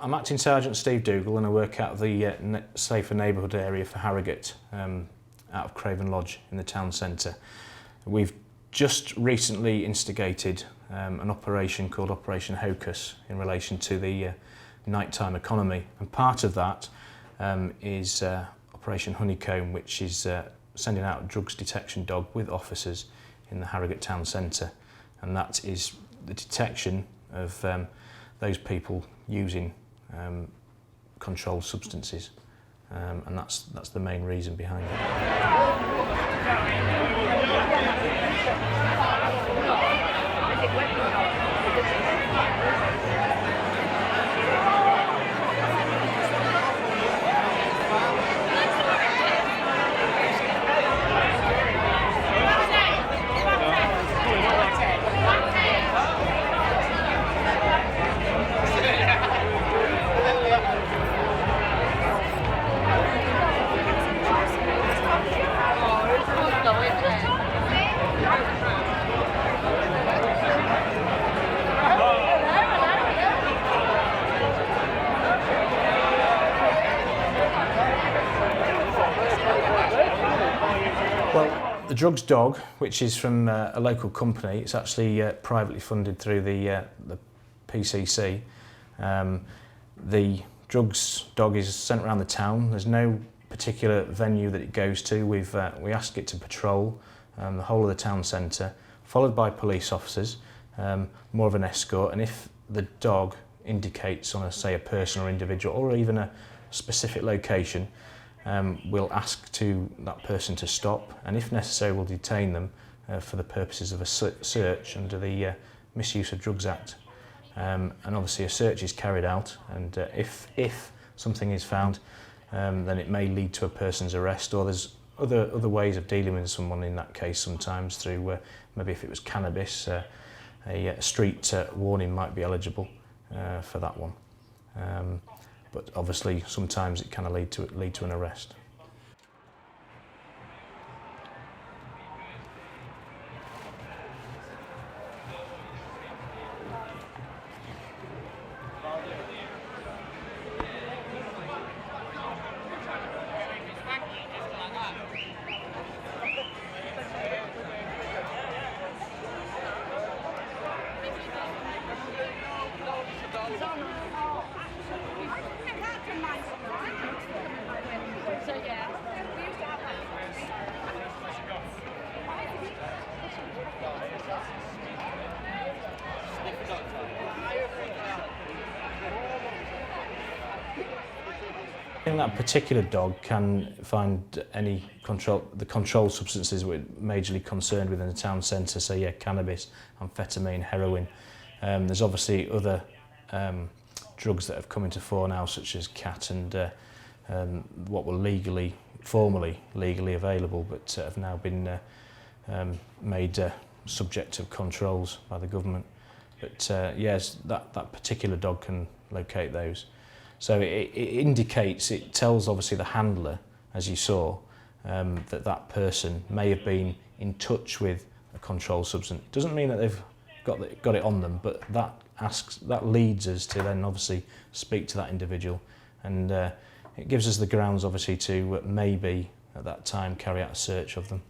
I'm Acting Sergeant Steve Dougal and I work out of the Safer Neighbourhood area for Harrogate, out of Craven Lodge in the town centre. We've just recently instigated an operation called Operation Hocus in relation to the nighttime economy, and part of that is Operation Honeycomb, which is sending out a drugs detection dog with officers in the Harrogate town centre, and that is the detection of those people using controlled substances, and that's the main reason behind it. Well, the drugs dog, which is from a local company, it's actually privately funded through the PCC. The drugs dog is sent around the town. There's no particular venue that it goes to. We ask it to patrol the whole of the town centre, followed by police officers, more of an escort, and if the dog indicates on say a person or individual or even a specific location, we'll ask that person to stop, and if necessary we'll detain them for the purposes of a search under the Misuse of Drugs Act. And obviously a search is carried out, and if something is found, then it may lead to a person's arrest, or there's other ways of dealing with someone in that case, sometimes through maybe if it was cannabis, a street warning might be eligible for that one. But obviously sometimes it can lead to an arrest. That particular dog can find the controlled substances we're majorly concerned with in the town centre, so yeah, cannabis, amphetamine, heroin. There's obviously other drugs that have come into fore now, such as cat and what were formerly legally available, but have now been made subject of controls by the government. But yes, that particular dog can locate those. So it tells obviously the handler, as you saw, that person may have been in touch with a controlled substance. It doesn't mean that they've got it on them, but that leads us to then obviously speak to that individual, and it gives us the grounds obviously to maybe at that time carry out a search of them.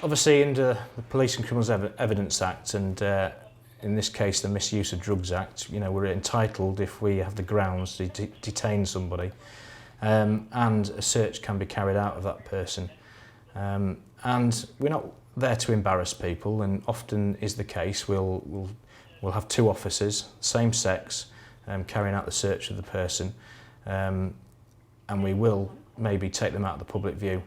Obviously under the Police and Criminals Evidence Act, and in this case the Misuse of Drugs Act, we're entitled, if we have the grounds, to detain somebody, and a search can be carried out of that person. And we're not there to embarrass people, and often is the case we'll have two officers, same sex, carrying out the search of the person, and we will maybe take them out of the public view.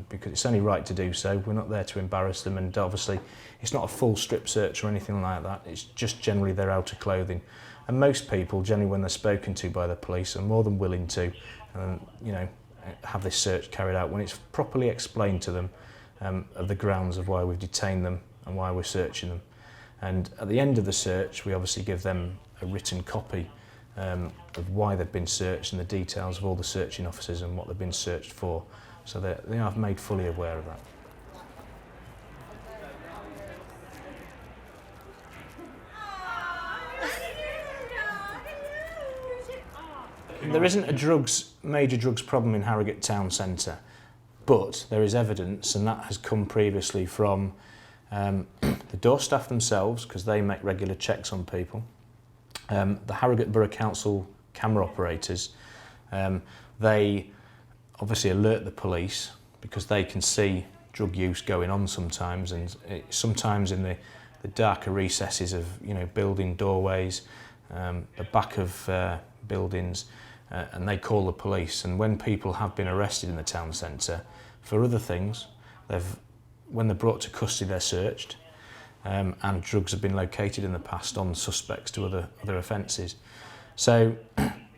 Because it's only right to do so. We're not there to embarrass them, and obviously it's not a full strip search or anything like that. It's just generally their outer clothing, and most people generally, when they're spoken to by the police, are more than willing to have this search carried out when it's properly explained to them of the grounds of why we've detained them and why we're searching them. And at the end of the search we obviously give them a written copy of why they've been searched and the details of all the searching officers and what they've been searched for. So they are made fully aware of that. There isn't a major drugs problem in Harrogate town centre, but there is evidence, and that has come previously from the door staff themselves, because they make regular checks on people, the Harrogate Borough Council camera operators. They obviously alert the police because they can see drug use going on sometimes, and sometimes in the darker recesses of building doorways, the back of buildings, and they call the police. And when people have been arrested in the town centre for other things, when they're brought to custody, they're searched, and drugs have been located in the past on suspects to other offences. So,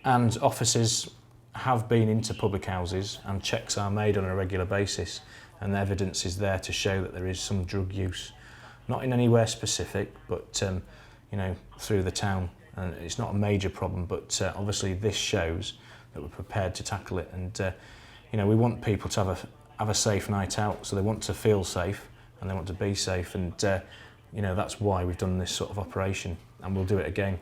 and officers have been into public houses, and checks are made on a regular basis, and the evidence is there to show that there is some drug use, not in anywhere specific, but through the town. And it's not a major problem, but obviously this shows that we're prepared to tackle it. And we want people to have a safe night out, so they want to feel safe and they want to be safe. And that's why we've done this sort of operation, and we'll do it again.